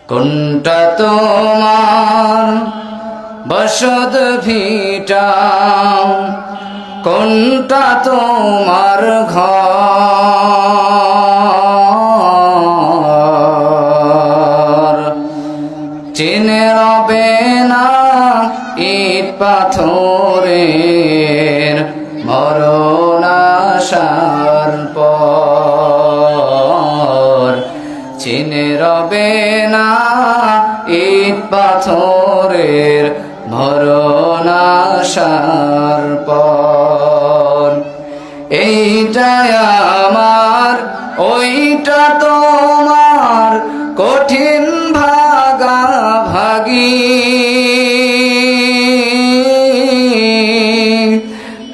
কোনটা তোমার বসত ভিটা, কোনটা তোমার ঘর। চিনে রবে না ইট পাথরের মরণ আসার পর। চিনে রবে না ইট পাথরের মরণ আসার পর। এইটা আমার ওইটা তোমার কঠিন ভাগাভাগি।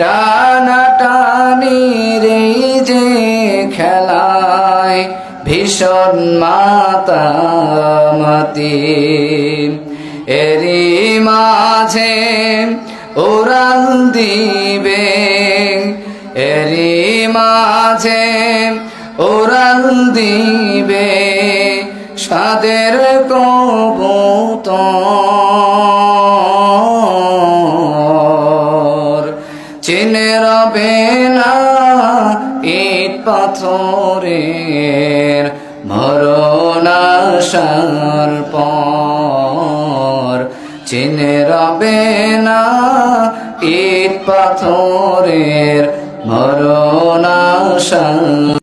টানাটানির এই যে খেলায় ভীষণ মাতামাতি। এরই মাঝে উড়াল দিবে, এরই মাঝে উড়াল দিবে সাদের কবুতর। চিনে রবে না ইট পাথরের মরণ আসার পর। চিনে রবে না ইট পাথরের মরণ আসার